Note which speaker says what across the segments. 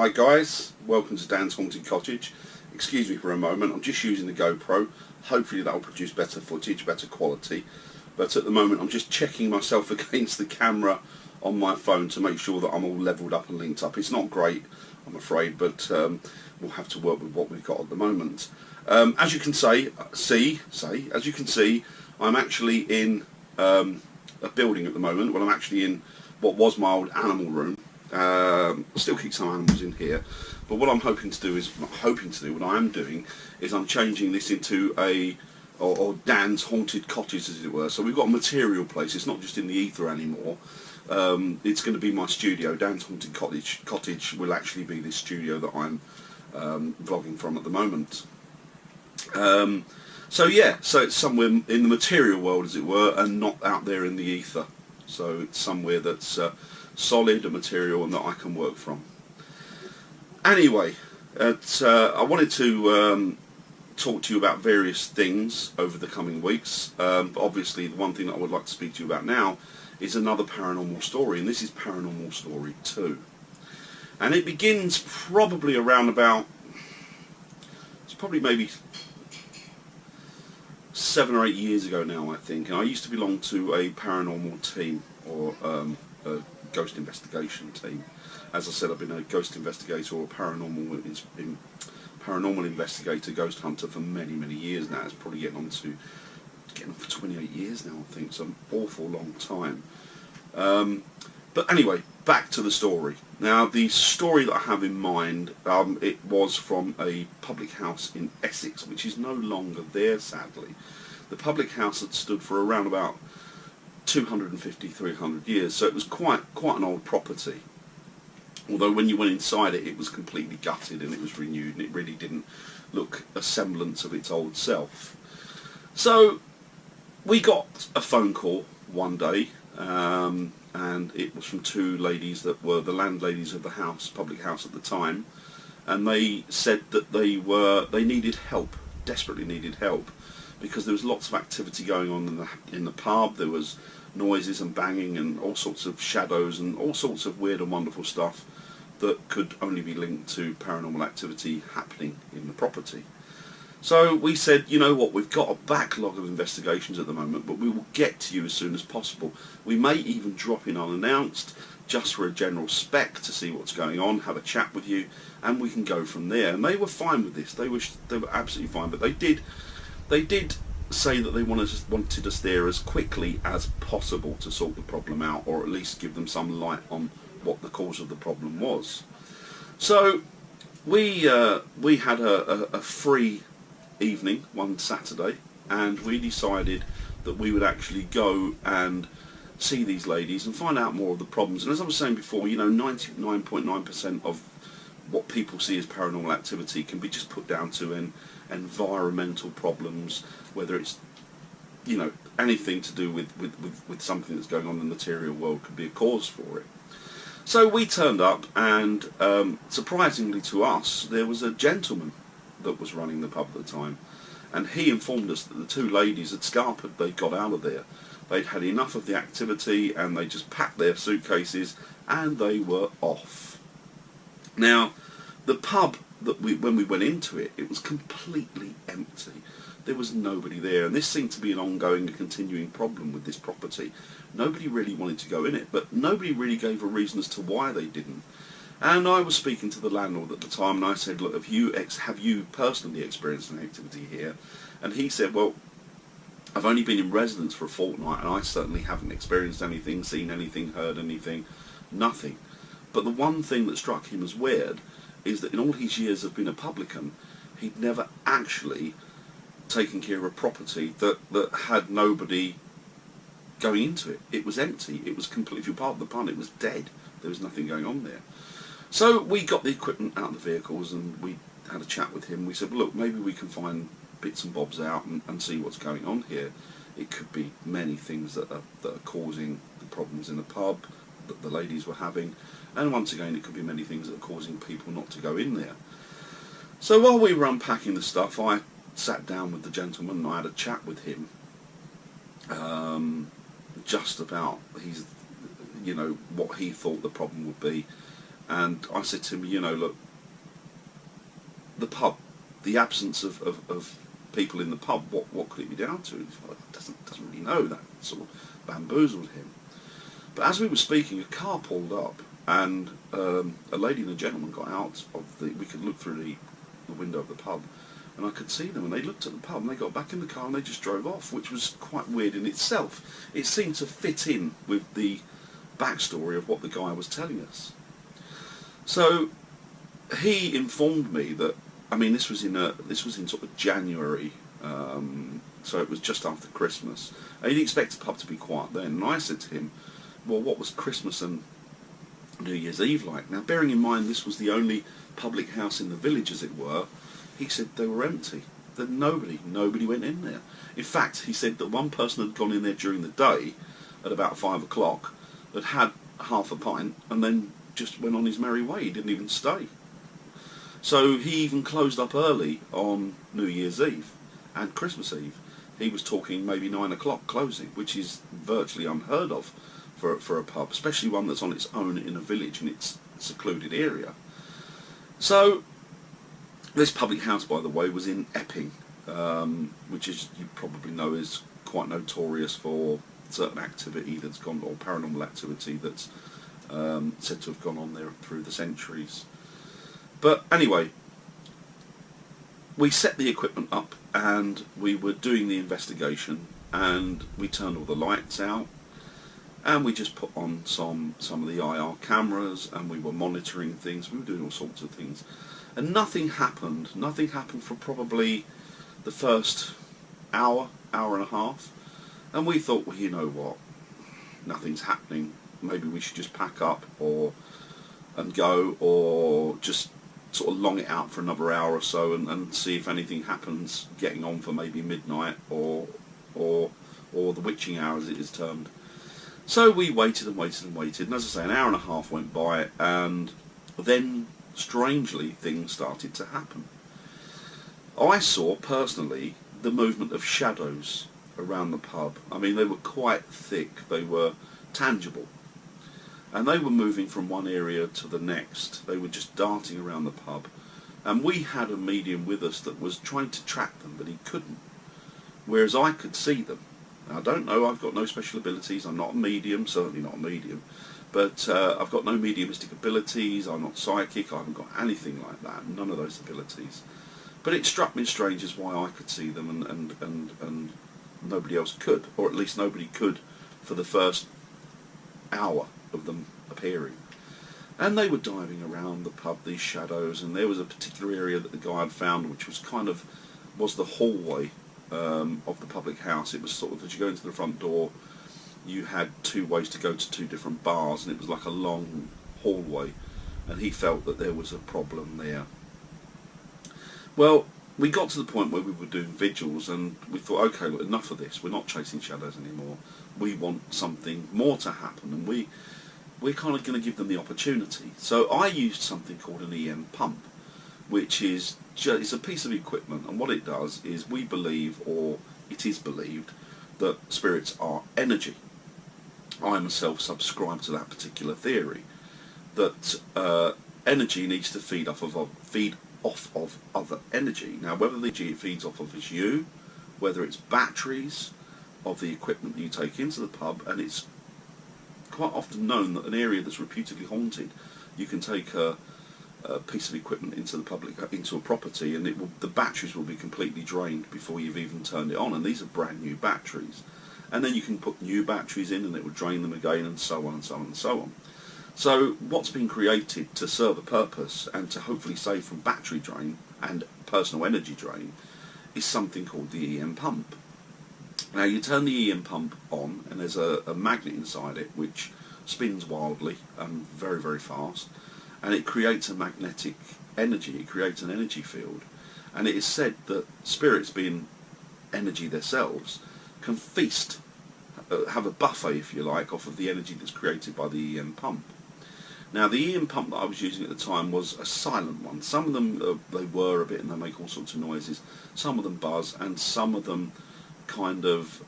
Speaker 1: Hi guys, welcome to Dan's Haunted Cottage. Excuse me for a moment, I'm just using the GoPro. Hopefully that will produce better footage, better quality. But at the moment I'm just checking myself against the camera on my phone to make sure that I'm all levelled up and linked up. It's not great, I'm afraid, but we'll have to work with what we've got at the moment. As you can as you can see, I'm actually in a building at the moment. Well, I'm actually in what was my old animal room. I still keep some animals in here, but what I'm hoping to do is, what I am doing is I'm changing this into or Dan's Haunted Cottage, as it were. So we've got a material place, it's not just in the ether anymore. It's going to be my studio. Dan's Haunted Cottage will actually be this studio that I'm vlogging from at the moment. So yeah, so it's somewhere in the material world, as it were, and not out there in the ether. So it's somewhere that's solid and material and that I can work from. Anyway, I wanted to talk to you about various things over the coming weeks, but obviously the one thing that I would like to speak to you about now is another paranormal story, and this is Paranormal Story 2. And it begins probably around about, it's probably maybe 7 or 8 years ago now, I think, and I used to belong to a paranormal team, or a ghost investigation team. As I said, I've been a ghost investigator or a paranormal investigator, ghost hunter for many, many years now. It's probably getting on for 28 years now, I think. It's an awful long time. But anyway, back to the story. Now, the story that I have in mind, it was from a public house in Essex, which is no longer there, sadly. The public house had stood for around about 250, 300 years, so it was quite an old property. Although when you went inside it, it was completely gutted and it was renewed, and it really didn't look a semblance of its old self. So we got a phone call one day, and it was from two ladies that were the landladies of the house, public house at the time, and they said that they needed help, desperately needed help, because there was lots of activity going on in the pub. There was noises and banging and all sorts of shadows and all sorts of weird and wonderful stuff that could only be linked to paranormal activity happening in the property. So we said, you know what, we've got a backlog of investigations at the moment, but we will get to you as soon as possible. We may even drop in unannounced, just for a general spec to see what's going on, have a chat with you, and we can go from there. And they were fine with this. They were absolutely fine, but they did say that they wanted us there as quickly as possible to sort the problem out, or at least give them some light on what the cause of the problem was. So we had a free evening one Saturday, and we decided that we would actually go and see these ladies and find out more of the problems. And as I was saying before, you know, 99.9% of what people see as paranormal activity can be just put down to environmental problems, whether it's, you know, anything to do with something that's going on in the material world could be a cause for it. So we turned up, and surprisingly to us, there was a gentleman that was running the pub at the time, and he informed us that the two ladies had scarpered. They got out of there. They'd had enough of the activity, and they just packed their suitcases and they were off. Now, the pub that when we went into it, it was completely empty. There was nobody there, and this seemed to be an ongoing and continuing problem with this property. Nobody really wanted to go in it, but nobody really gave a reason as to why they didn't. And I was speaking to the landlord at the time, and I said, look, have you personally experienced an activity here? And he said, well, I've only been in residence for a fortnight, and I certainly haven't experienced anything, seen anything, heard anything, nothing. But the one thing that struck him as weird is that in all his years of being a publican, he'd never actually taken care of a property that had nobody going into it. It was empty. It was completely, if you're part of the pun, it was dead. There was nothing going on there. So we got the equipment out of the vehicles, and we had a chat with him. We said, well, look, maybe we can find bits and bobs out and see what's going on here. It could be many things that are causing the problems in the pub that the ladies were having, and once again, it could be many things that are causing people not to go in there. So while we were unpacking the stuff, I sat down with the gentleman and I had a chat with him, just about what he thought the problem would be, And I said to him, you know, look, the pub, the absence of people in the pub, what could it be down to? Well, doesn't really know. That sort of bamboozled him. But as we were speaking, a car pulled up, and a lady and a gentleman got out of the. We could look through the window of the pub, and I could see them. And they looked at the pub, and they got back in the car, and they just drove off, which was quite weird in itself. It seemed to fit in with the backstory of what the guy was telling us. So he informed me that. I mean, this was in sort of January, so it was just after Christmas. And he'd expect the pub to be quiet then. And I said to him, well, what was Christmas and New Year's Eve like? Now, bearing in mind this was the only public house in the village, as it were, he said they were empty. That nobody went in there. In fact, he said that one person had gone in there during the day at about 5 o'clock, had half a pint, and then just went on his merry way. He didn't even stay. So he even closed up early on New Year's Eve and Christmas Eve. He was talking maybe 9 o'clock closing, which is virtually unheard of for a pub, especially one that's on its own in a village in its secluded area. So this public house, by the way, was in Epping, which, as you probably know, is quite notorious for certain activity that's gone, or paranormal activity that's said to have gone on there through the centuries. But anyway, we set the equipment up and we were doing the investigation, and we turned all the lights out, and we just put on some of the IR cameras, and we were monitoring things. We were doing all sorts of things, and nothing happened for probably the first hour and a half. And we thought, well, you know what, nothing's happening, maybe we should just pack up and go, or just sort of long it out for another hour or so and see if anything happens getting on for maybe midnight or the witching hour, as it is termed. So we waited and waited and waited, and as I say, an hour and a half went by, and then strangely things started to happen. I saw personally the movement of shadows around the pub. I mean, they were quite thick, they were tangible. And they were moving from one area to the next. They were just darting around the pub. And we had a medium with us that was trying to track them, but he couldn't. Whereas I could see them. Now, I don't know, I've got no special abilities. I'm not a medium, certainly not a medium. But I've got no mediumistic abilities. I'm not psychic. I haven't got anything like that. None of those abilities. But it struck me as strange as why I could see them and nobody else could. Or at least nobody could for the first hour of them appearing. And they were diving around the pub, these shadows, and there was a particular area that the guy had found, which was was the hallway of the public house. It was sort of, as you go into the front door, you had two ways to go to two different bars, and it was like a long hallway, and he felt that there was a problem there. Well, we got to the point where we were doing vigils, and we thought, okay, look, enough of this, we're not chasing shadows anymore, we want something more to happen, and we're kind of going to give them the opportunity. So I used something called an EM pump, which is it's a piece of equipment, and what it does is we believe, or it is believed, that spirits are energy. I myself subscribe to that particular theory, that energy needs to feed off of other energy. Now, whether the energy it feeds off of is you, whether it's batteries of the equipment you take into the pub, and it's quite often known that an area that's reputedly haunted, you can take a piece of equipment into a property, and the batteries will be completely drained before you've even turned it on, and these are brand new batteries. And then you can put new batteries in, and it will drain them again, and so on and so on and so on. So what's been created to serve a purpose and to hopefully save from battery drain and personal energy drain is something called the EM pump. Now, you turn the EM pump on, and there's a magnet inside it which spins wildly and very, very fast, and it creates a magnetic energy, it creates an energy field. And it is said that spirits, being energy themselves, can feast, have a buffet, if you like, off of the energy that's created by the EM pump. Now, the EM pump that I was using at the time was a silent one. Some of them, they whir a bit and they make all sorts of noises. Some of them buzz, and some of them kind of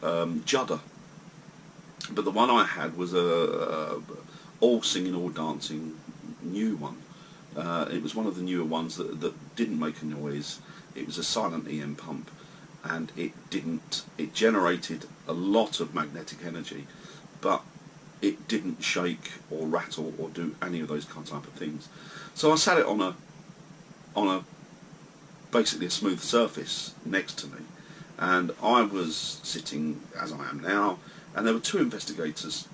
Speaker 1: judder. But the one I had was all singing, all dancing, new one. It was one of the newer ones that didn't make a noise. It was a silent EM pump, and it generated a lot of magnetic energy, but it didn't shake or rattle or do any of those type of things. So I sat it on a basically a smooth surface next to me, and I was sitting as I am now, and there were two investigators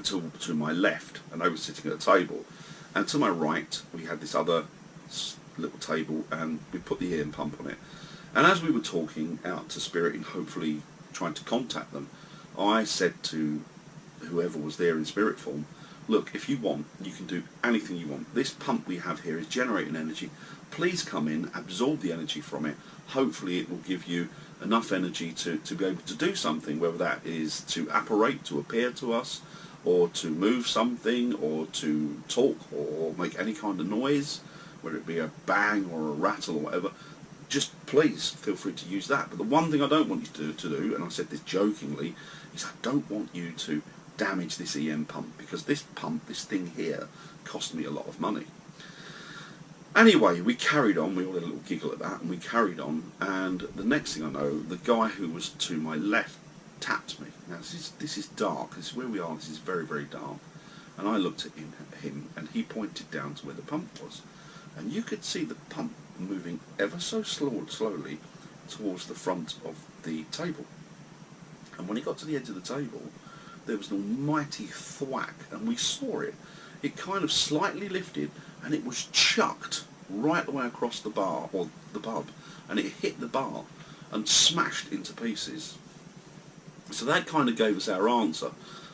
Speaker 1: to my left, and I was sitting at a table, and to my right we had this other little table, and we put the EM pump on it, and as we were talking out to spirit and hopefully trying to contact them, I said to whoever was there in spirit form, look, if you want, you can do anything you want. This pump we have here is generating energy. Please come in, absorb the energy from it. Hopefully it will give you enough energy to be able to do something, whether that is to apparate, to appear to us, or to move something, or to talk, or make any kind of noise, whether it be a bang or a rattle or whatever. Just please feel free to use that. But the one thing I don't want you to do, and I said this jokingly, is I don't want you to damage this EM pump, because this pump, this thing here, cost me a lot of money. Anyway, we carried on. We all had a little giggle at that, and we carried on, and the next thing I know, the guy who was to my left tapped me. Now this is dark. This is where we are. This is very, very dark. And I looked at him, and he pointed down to where the pump was, and you could see the pump moving ever so slowly towards the front of the table. And when he got to the edge of the table, there was an almighty thwack, and we saw it. It kind of slightly lifted, and it was chucked right the way across the bar, or the pub, and it hit the bar and smashed into pieces. So that kind of gave us our answer.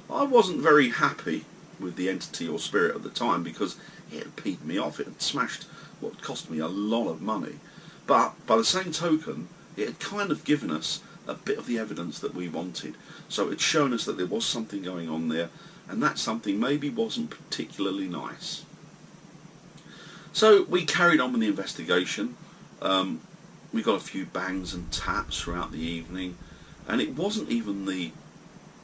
Speaker 1: I wasn't very happy with the entity or spirit at the time, because it had peed me off. It had smashed what cost me a lot of money. But by the same token, it had kind of given us a bit of the evidence that we wanted. So it had shown us that there was something going on there, and that something maybe wasn't particularly nice. So we carried on with the investigation. We got a few bangs and taps throughout the evening, and it wasn't even the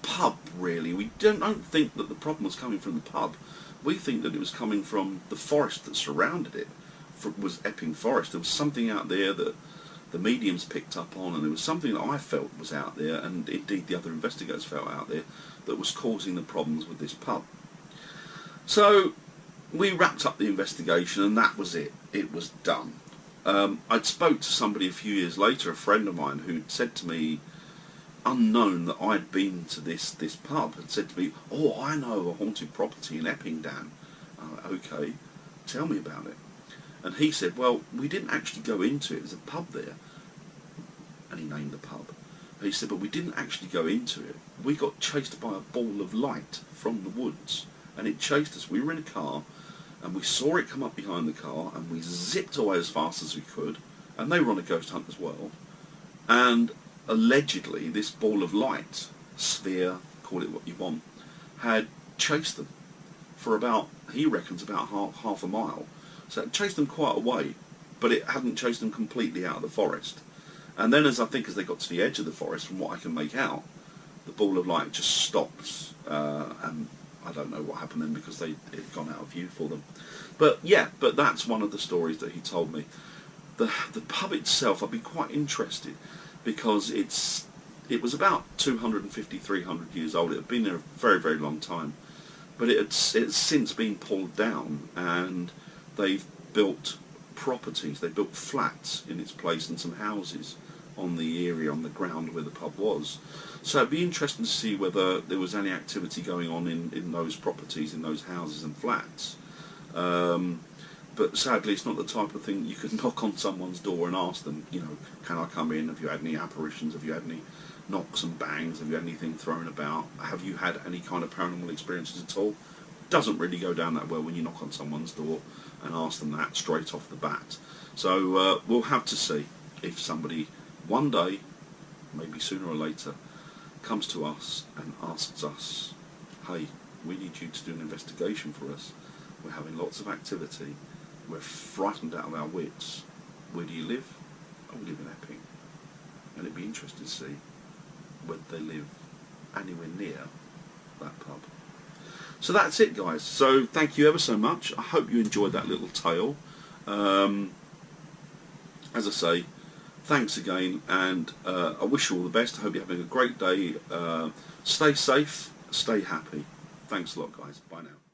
Speaker 1: pub really. We don't think that the problem was coming from the pub. We think that it was coming from the forest that surrounded it. Was Epping Forest. There was something out there that the mediums picked up on, and there was something that I felt was out there, and indeed the other investigators felt out there, that was causing the problems with this pub. So we wrapped up the investigation, and that was it. It was done. I'd spoke to somebody a few years later, a friend of mine, who'd said to me, unknown, that I'd been to this pub, had said to me, oh, I know a haunted property in Epping, Dan. Okay, tell me about it. And he said, well, we didn't actually go into it. There's a pub there. And he named the pub. He said, but we didn't actually go into it. We got chased by a ball of light from the woods. And it chased us. We were in a car, and we saw it come up behind the car, and we zipped away as fast as we could. And they were on a ghost hunt as well. And allegedly, this ball of light, sphere, call it what you want, had chased them for about, he reckons, about half a mile. So it chased them quite a way, but it hadn't chased them completely out of the forest. And then as they got to the edge of the forest, from what I can make out, the ball of light just stops, and I don't know what happened then, because it had gone out of view for them. But yeah, but that's one of the stories that he told me. The pub itself, I'd be quite interested, because it was about 250, 300 years old. It had been there a very, very long time, but it's since been pulled down, and they've built properties, they built flats in its place, and some houses on the area, on the ground where the pub was. So it'd be interesting to see whether there was any activity going on in those properties, in those houses and flats. But sadly, it's not the type of thing you could knock on someone's door and ask them, can I come in? Have you had any apparitions? Have you had any knocks and bangs? Have you had anything thrown about? Have you had any kind of paranormal experiences at all? Doesn't really go down that well when you knock on someone's door and ask them that straight off the bat. So we'll have to see if somebody one day, maybe sooner or later, comes to us and asks us, hey, we need you to do an investigation for us. We're having lots of activity. We're frightened out of our wits. Where do you live? Oh, we live in Epping. And it'd be interesting to see whether they live anywhere near that pub. So that's it, guys. So thank you ever so much. I hope you enjoyed that little tale. As I say, thanks again, and I wish you all the best. I hope you're having a great day. Stay safe, stay happy. Thanks a lot, guys. Bye now.